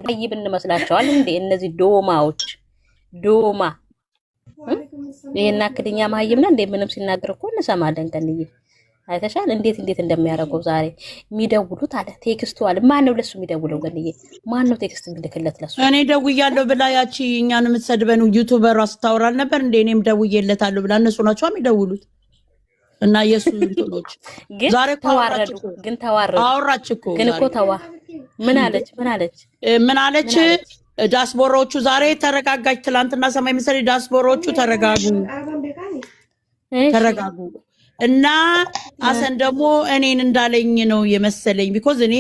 ይብን መስላቸዋል እንዴ እነዚህ ዶማዎች ዶማ ይሄና ክድኛ ማይምና እንዴ ምንም ሲናገር እኮ እንሰማለን ቀንዬ አይተሻል እንዴት እንደሚያረገው ዛሬ የሚደውሉት አለ ቴክስቱ አለ ማን ነው ለሱ የሚደውለው ቀንዬ ማን ነው ቴክስት እንድልክለት ለሱ እኔ ደውያለሁ ብላ ያቺ እኛን የምትሰድበን ዩቲዩበር አስታውራል ነበር እንዴ እኔም ደውዬለታለሁ ብላ እነሱ ናቸው የሚደውሉት እና የሱ እንትኖች ዛሬ ተዋረዱ ግን ተዋረዱ አወራች እኮ ግን እኮ ተዋ ምን አለች ዳስቦሮቹ ዛሬ ተረጋጋች ትላንትና ሰማይ መሰለኝ ዳስቦሮቹ ተረጋጉ እና አሰን ደግሞ እኔን እንዳለኝ ነው የመሰለኝ ቢኮዝ እኔ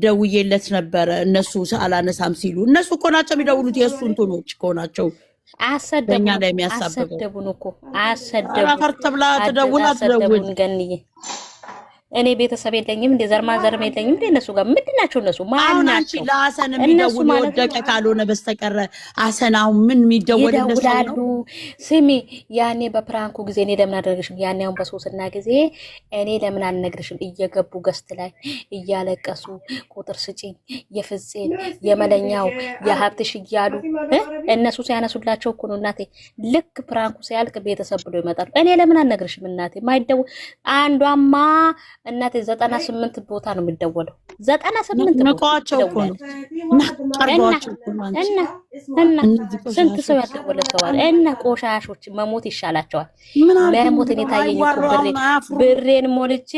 ደውዬለት ነበረ እነሱ አላነሳም ሲሉ እነሱ እኮ ናቸው የሚደውሉት የሱ እንትኖች እኮ ናቸው አሰደቡን እኮ አሰደቡን ገንዬ እኔ ቤተሰብ የለኝም እንደ ዘርማ ዘርም የለኝም እንደ እነሱ ጋር ምንድናቸው እነሱ ማናቸው ለሐሰን የሚደውሉ ወደቀ ካልሆነ በስተቀር ሐሰናው ምን የሚደውል ይደውላሉ ስሚ ያኔ በፕራንኩ ጊዜ እኔ ለምን አደረግሽም ያኔውን በሶስና ጊዜ እኔ ለምን አልነግርሽም እየገቡ ገስት ላይ እያለቀሱ ቁጥር ስጪኝ የፍጼን የመለኛው የሀብትሽ እያሉ እነሱ ሲያነሱላቸው እኮ ነው እናቴ ልክ ፕራንኩ ሲያልቅ ቤተሰብ ብሎ ይመጣሉ እኔ ለምን አልነግርሽም እናቴ ማይደው አንዷማ እናቴ 98 ቦታ ነው የሚደወለው 98 ነቃቸው እኮ ነው እና ስንት ሰው ያደወለዋል እና ቆሻሾች መሞት ይሻላቸዋል ለሞት እኔ ታየኝ እኮ ብሬን ሞልቼ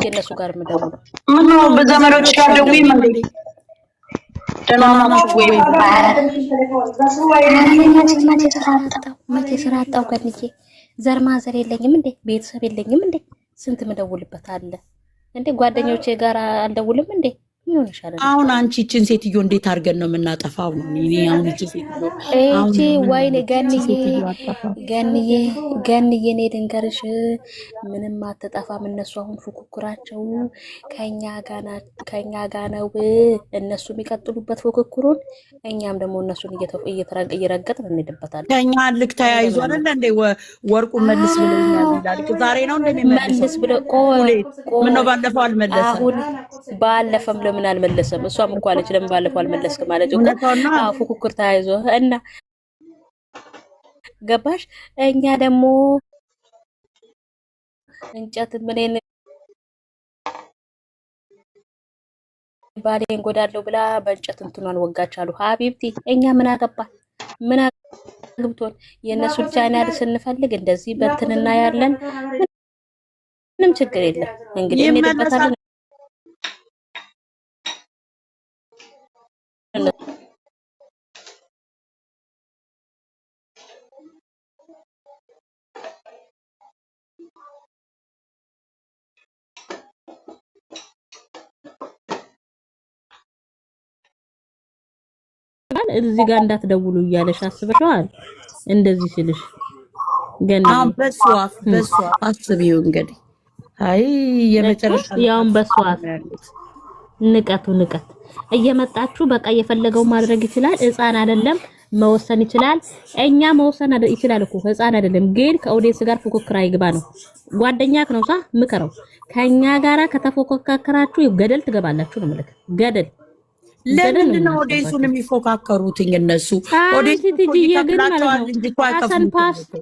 እነሱ ጋር የምደውለው ምን ነው በዘመዶች ጋር ደውይ ማለት ደናናችሁ ወይ መቼ ስራ አጣው ከንዬ ዘር ማዘር የለኝም እንዴ ቤተሰብ የለኝም እንዴ ስንት መደውልበት አለ እንዴ ጓደኞቼ ጋር አልደውልም እንዴ ምን ሆነሻል አሁን አንቺ እቺን ሴትዮ እንዴት አድርገን ነው የምናጠፋው ነው እኔ አሁን እቺ ሴትዮ እቺ ወይኔ ገንዬ እኔ ልንገርሽ ምንም አትጠፋም እነሱ አሁን ፉክክራቸው ከኛ ጋር ነው እነሱ የሚቀጥሉበት ፉክክሩን እኛም ደግሞ እነሱን እየረገጥን እንሄድበታለን ከኛ ልክ ተያይዞ አይደል እንዴ ወርቁ መልስ ብለውኛል ይላል ዛሬ ነው እንደሚመልስ ብለው ምን ነው ባለፈው አልመለሰም አሁን ባለፈም ለምን አልመለሰም እሷም እንኳን አለች ለምን ባለፈው አልመለስክም ማለት ነው ፉክክር ተያይዞ እና ገባሽ እኛ ደግሞ እንጨት ምንን ባሌን ጎዳለው ብላ በእንጨት እንትኗን ወጋቻሉ ሀቢብቲ እኛ ምን አግብቶን የነሱን ቻናል ስንፈልግ እንደዚህ በትንና ያለን ምንም ችግር የለም እንግዲህ እንሄድበታለን እዚህ ጋር እንዳትደውሉ እያለሽ አስበሽዋል እንደዚህ ሲልሽ ገና በሷ አስቢው እንግዲህ አይ የመጨረሻ ያውን በሷ ንቀት እየመጣችሁ በቃ የፈለገው ማድረግ ይችላል ህፃን አይደለም መወሰን ይችላል እኛ መወሰን ይችላል እኮ ህፃን አይደለም ግን ከኦዲየንስ ጋር ፉክክር አይግባ ነው ጓደኛክ ነው ምከረው ከኛ ጋራ ከተፎካከራችሁ ገደል ትገባላችሁ ነው ማለት ገደል ለምንድን ነው ኦዲየንሱን የሚፎካከሩት እነሱ ኦዲየንስ ይከፍላቸዋል እንጂ ሐሰን ፓስታ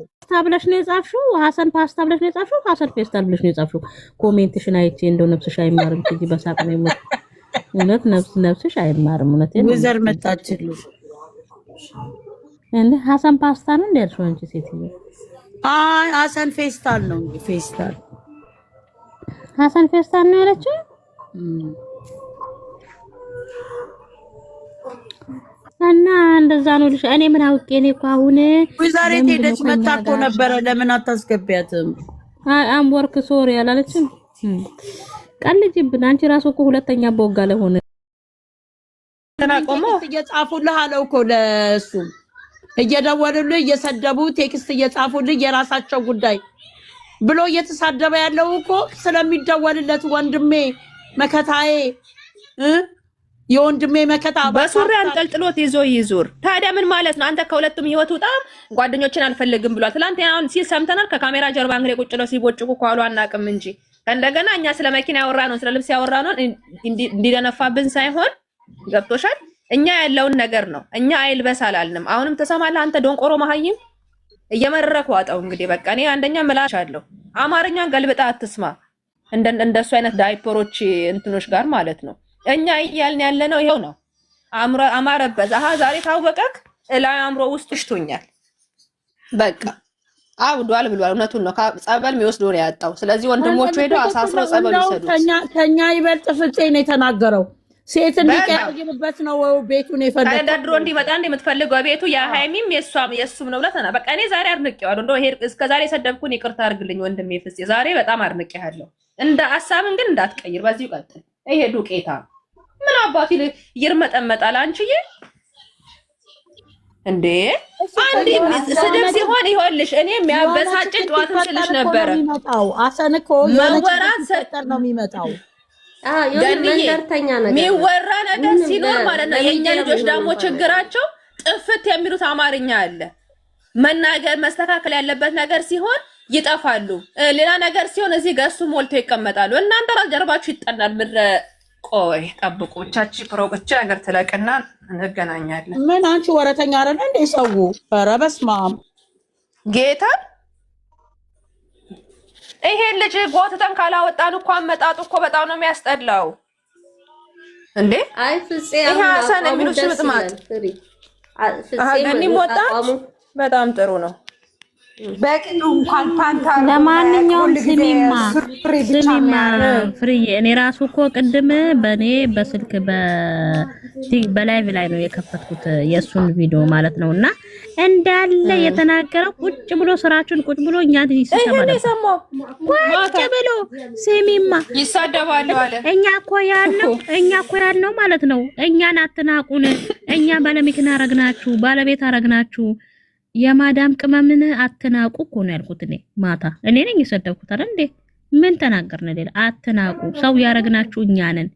ብለሽ ነው የጻፍሽው ሐሰን ፌስታል ብለሽ ነው የጻፍሽው ኮሜንትሽን አይቼ እንደው ነፍስሽ አይማርም ትጂ በሳቅ ነው ሞት እውነት ነፍስሽ አይማርም እውነት ወዘር መጣችልሽ እንዴ ሐሰን ፓስታ ነው እንዴ ያልሽው አንቺ ሴትዮ አይ ሐሰን ፌስታል ነው እንጂ ፌስታል ሐሰን ፌስታል ነው ያለችው እና እንደዛ ነው ልሽ እኔ ምን አውቄ እኔ እኮ አሁን ዛሬ ሄደች መጣቆ ነበር ለምን አታስገቢያትም አም ወርክ ሶሪ ያላለችም ቀልጅብን አንቺ ራስዎ እኮ ሁለተኛ በወጋ ለሆነ ተናቆሞ እየጻፉልህ አለው እኮ ለሱ እየደወሉልህ እየሰደቡ ቴክስት እየጻፉልህ የራሳቸው ጉዳይ ብሎ እየተሳደበ ያለው እኮ ስለሚደወልለት ወንድሜ መከታዬ የወንድሜ መከታ በሱሪ አንጠልጥሎት ይዞር ታዲያ ምን ማለት ነው አንተ ከሁለቱም ህይወት ውጣ ጓደኞችን አልፈልግም ብሏል ትላንት አሁን ሲል ሰምተናል ከካሜራ ጀርባ እንግዲህ ቁጭ ነው ሲቦጭቁ ኳሉ አናቅም እንጂ እንደገና እኛ ስለ መኪና ያወራ ነው ስለ ልብስ ያወራ ነው እንዲደነፋብን ሳይሆን ገብቶሻል እኛ ያለውን ነገር ነው። እኛ አይልበስ አላልንም። አሁንም ተሰማለህ አንተ ዶንቆሮ መሀይም እየመረረክ ዋጠው። እንግዲህ በቃ እኔ አንደኛ ምላሻለሁ፣ አማርኛን ገልብጣ አትስማ። እንደሱ አይነት ዳይፐሮች እንትኖች ጋር ማለት ነው። እኛ እያልን ያለ ነው ይሄው ነው። አማረበት። አሃ ዛሬ ታወቀክ ላይ አምሮ ውስጥ ሽቶኛል። በቃ አብዷል ብሏል። እውነቱን ነው። ጸበል የሚወስደው ነው ያጣው። ስለዚህ ወንድሞቹ ሄደው አሳስረው ጸበል ይሰዱት። ከኛ ይበልጥ ፍፄ ነው የተናገረው። ሴት እንዲቀያይርበት ነው ቤቱን የፈለገው። ተደድሮ እንዲመጣ እንደምትፈልገው ቤቱ የሃይሚም የሱም ነው ብለተና በቃ እኔ ዛሬ አድንቄዋለሁ። እንደው ሄድ እስከ ዛሬ ሰደብኩን ይቅርታ አድርግልኝ ወንድሜ ፍፄ። ዛሬ በጣም አድንቄሃለሁ። እንደ ሐሳብን ግን እንዳትቀይር፣ በዚሁ ቀጥል። ይሄ ዱቄታ ምን አባቱ ይርመጠመጣል አንቺዬ እንዴ! አንዴ ስድብ ሲሆን ይኸውልሽ እኔ የሚያበሳጭ ጧትም ስልሽ ነበረ። አሰንኮ መወራት ሰጠር ነው የሚመጣው። የሚወራ ነገር ሲኖር ማለት ነው። የኛ ልጆች ደግሞ ችግራቸው ጥፍት የሚሉት አማርኛ አለ። መናገር መስተካከል ያለበት ነገር ሲሆን ይጠፋሉ። ሌላ ነገር ሲሆን እዚህ ገሱ ሞልቶ ይቀመጣሉ። እናንተ ራስ ጀርባችሁ ይጠናል። ምድረ ቆይ ጠብቁ። ብቻች ፕሮግቻ ነገር ትለቅና እንገናኛለን። ምን አንቺ ወረተኛ አይደል እንዴ ሰው? ኧረ በስመ አብ ጌታ ይሄ ልጅ ጎትተን ካላወጣን እኮ አመጣጡ እኮ በጣም ነው የሚያስጠላው። እንዴ አይ ፍፄ ይሄ ሐሰን የሚሉት ሽምጥማጥ ገኒም ወጣ። በጣም ጥሩ ነው። በቅኑ እንኳን ፓንታ ለማንኛውም ስሚማ ፍርዬ እኔ ራሱ እኮ ቅድም በኔ በስልክ በላይቭ ላይ ነው የከፈትኩት የሱን ቪዲዮ ማለት ነውና እንዳለ የተናገረው ቁጭ ብሎ ስራችሁን ቁጭ ብሎ እኛ ቁጭ ብሎ ስሚማ ይሳደባሉ አለ። እኛ እኮ ያልነው ማለት ነው እኛን አትናቁን፣ እኛ ባለመኪና አረግናችሁ፣ ባለቤት አረግናችሁ፣ የማዳም ቅመምን አትናቁ እኮ ነው ያልኩት። እኔ ማታ እኔ ነኝ የሰደብኩት አይደል እንዴ? ምን ተናገርን ሌላ? አትናቁ፣ ሰው ያረግናችሁ እኛ ነን።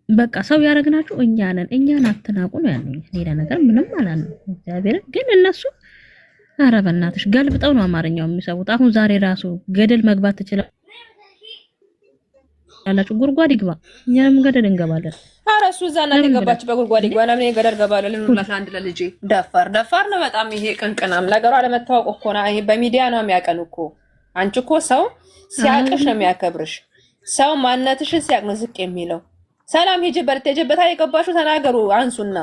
በቃ ሰው ያረግናችሁ እኛ ነን፣ እኛን አትናቁ ነው ያሉኝ። ሌላ ነገር ምንም አላለም። እግዚአብሔር ግን እነሱ ኧረ በእናትሽ ገልብጠው ነው አማርኛው የሚሰቡት። አሁን ዛሬ ራሱ ገደል መግባት ትችላል ያላችሁ ጉርጓድ ይግባ፣ እኛም ገደል እንገባለን። ኧረ እሱ እዛ እናት የገባች በጉርጓድ ይግባ። ለምን ገደል ገባለሁ? ልንላት አንድ ለልጄ ደፋር ነው በጣም ይሄ ቅንቅናም ነገሩ አለመታወቅ እኮ ነው። ይሄ በሚዲያ ነው የሚያቀን እኮ። አንቺ እኮ ሰው ሲያቅሽ ነው የሚያከብርሽ። ሰው ማንነትሽን ሲያቅ ነው ዝቅ የሚለው። ሰላም ሂጂበት ሂጂበት አይገባሽው ተናገሩ አንሱና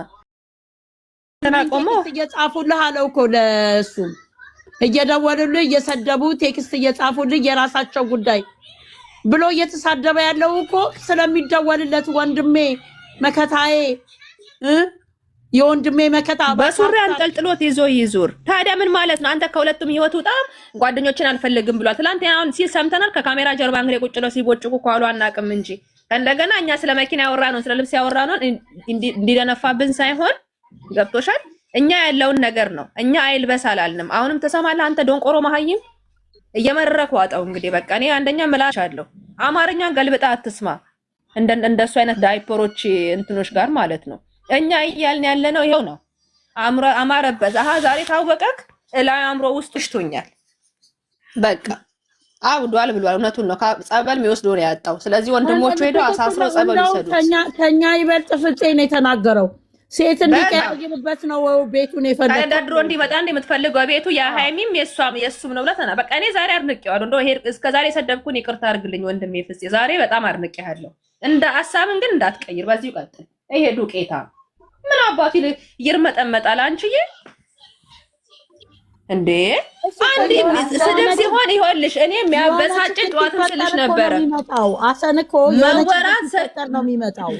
ተናቆሞ እየጻፉልህ አለው እኮ ለሱ እየደወሉልህ እየሰደቡ ቴክስት እየጻፉልህ የራሳቸው ጉዳይ ብሎ እየተሳደበ ያለው እኮ ስለሚደወልለት ወንድሜ መከታዬ የወንድሜ መከታ በሱሪ አንጠልጥሎት ይዞ ይዙር። ታዲያ ምን ማለት ነው? አንተ ከሁለቱም ህይወት ውጣ፣ ጓደኞችን አልፈልግም ብሏል። ትላንት አሁን ሲል ሰምተናል። ከካሜራ ጀርባ እንግዲህ ቁጭ ነው ሲቦጭቁ ኳሉ አናቅም እንጂ እንደገና እኛ ስለ መኪና ያወራ ነው ስለ ልብስ ያወራ ነው እንዲደነፋብን ሳይሆን ገብቶሻል። እኛ ያለውን ነገር ነው። እኛ አይልበስ አላልንም። አሁንም ተሰማለህ አንተ ዶንቆሮ መሀይም እየመረረክ ዋጠው። እንግዲህ በቃ እኔ አንደኛ ምላሻለሁ፣ አማርኛን ገልብጣ አትስማ። እንደሱ አይነት ዳይፐሮች እንትኖች ጋር ማለት ነው። እኛ እያልን ያለ ነው ይሄው ነው። አማረበት። አሃ ዛሬ ታወቀክ ላይ አምሮ ውስጥ ሽቶኛል። በቃ አብዷል ብሏል። እውነቱን ነው። ጸበል የሚወስደው ነው ያጣው። ስለዚህ ወንድሞቹ ሄደው አሳስረው ጸበል ይሰዱት። ከኛ ይበልጥ ፍፄ ነው የተናገረው። ሴት እንዲቀያይርበት ነው ቤቱን የፈለገው። ተደድሮ እንዲመጣ እንደምትፈልገው ቤቱ የሃይሚም የሱም ነው ብለተና በቃ እኔ ዛሬ አድንቄዋለሁ። እንደው ሄድ እስከ ዛሬ ሰደብኩን ይቅርታ አድርግልኝ ወንድሜ ፍፄ። ዛሬ በጣም አድንቄሃለሁ። እንደ ሐሳብን ግን እንዳትቀይር፣ በዚሁ ቀጥል። ይሄ ዱቄታ ምን አባቱ ይርመጠመጣል አንቺዬ እንዴ! አንዴ ስድብ ሲሆን ይኸውልሽ እኔ የሚያበሳጭ ጧትም ስልሽ ነበረ። አሰንኮ መወራት ሰጠር ነው የሚመጣው።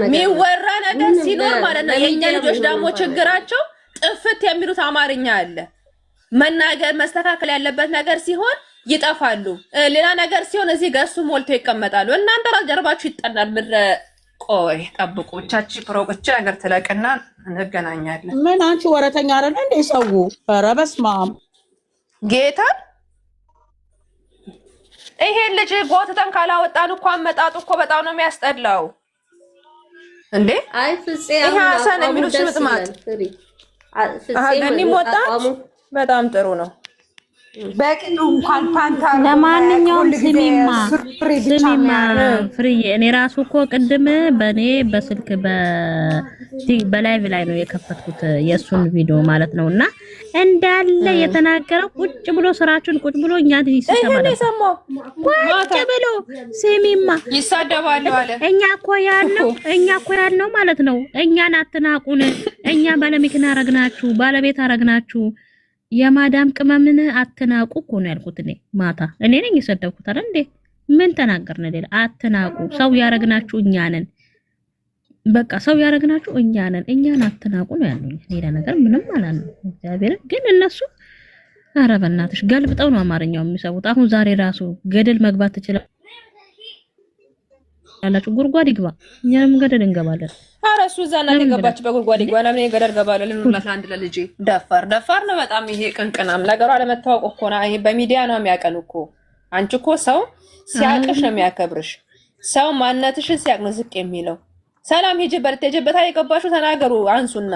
የሚወራ ነገር ሲኖር ማለት ነው። የኛ ልጆች ደግሞ ችግራቸው ጥፍት የሚሉት አማርኛ አለ። መናገር መስተካከል ያለበት ነገር ሲሆን ይጠፋሉ። ሌላ ነገር ሲሆን እዚህ ገሱ ሞልቶ ይቀመጣሉ። እናንተ ራስ ጀርባችሁ ይጠናል። ምድረ ቆይ ጠብቁ። ብቻች ፕሮግቻ ነገር ትለቅና እንገናኛለን። ምን አንቺ ወረተኛ አይደል እንዴ ሰው? ኧረ በስመ አብ ጌታ ይሄ ልጅ ጎትተን ካላወጣን እኮ አመጣጡ እኮ በጣም ነው የሚያስጠላው። እንዴ አይ ፍፄ ይሄ ሐሰን የሚሉት ሽምጥማጥ ገኒም ወጣ። በጣም ጥሩ ነው። በቅጡ እንኳን ፓንታር ለማንኛውም ስሚማ ፍርዬ እኔ ራሱ እኮ ቅድም በኔ በስልክ በላይቭ ላይ ነው የከፈትኩት የሱን ቪዲዮ ማለት ነውና እንዳለ የተናገረው ቁጭ ብሎ ስራችሁን ቁጭ ብሎ እኛ ቁጭ ብሎ ስሚማ ይሳደባሉ አለ። እኛ እኮ ያልነው ማለት ነው እኛን አትናቁን፣ እኛ ባለመኪና አረግናችሁ፣ ባለቤት አረግናችሁ፣ የማዳም ቅመምን አትናቁ እኮ ነው ያልኩት። እኔ ነኝ የሰደብኩት አይደል እንዴ? ምን ተናገርን ሌላ? አትናቁ፣ ሰው ያረግናችሁ እኛ ነን። በቃ ሰው ያረግናችሁ እኛ ነን፣ እኛን አትናቁ ነው ያሉኝ። ሌላ ነገር ምንም አላለም። እግዚአብሔር ግን እነሱ ኧረ በእናትሽ ገልብጠው ነው አማርኛው የሚሰቡት። አሁን ዛሬ ራሱ ገደል መግባት ትችላላችሁ፣ ጉድጓድ ይግባ፣ እኛም ገደል እንገባለን። ኧረ እሱ እዛ እናት የገባች በጉድጓድ ይግባ፣ ለምን ገደል ገባለሁ? ልንላት አንድ ለልጄ ደፋር ነው በጣም ይሄ ቅንቅናም ነገሩ አለመታወቅ እኮ ነው። ይሄ በሚዲያ ነው የሚያቀን እኮ። አንቺ እኮ ሰው ሲያቅሽ ነው የሚያከብርሽ። ሰው ማንነትሽን ሲያቅ ነው ዝቅ የሚለው። ሰላም ሂጂበት የጀበታ የገባሽው ተናገሩ አንሱና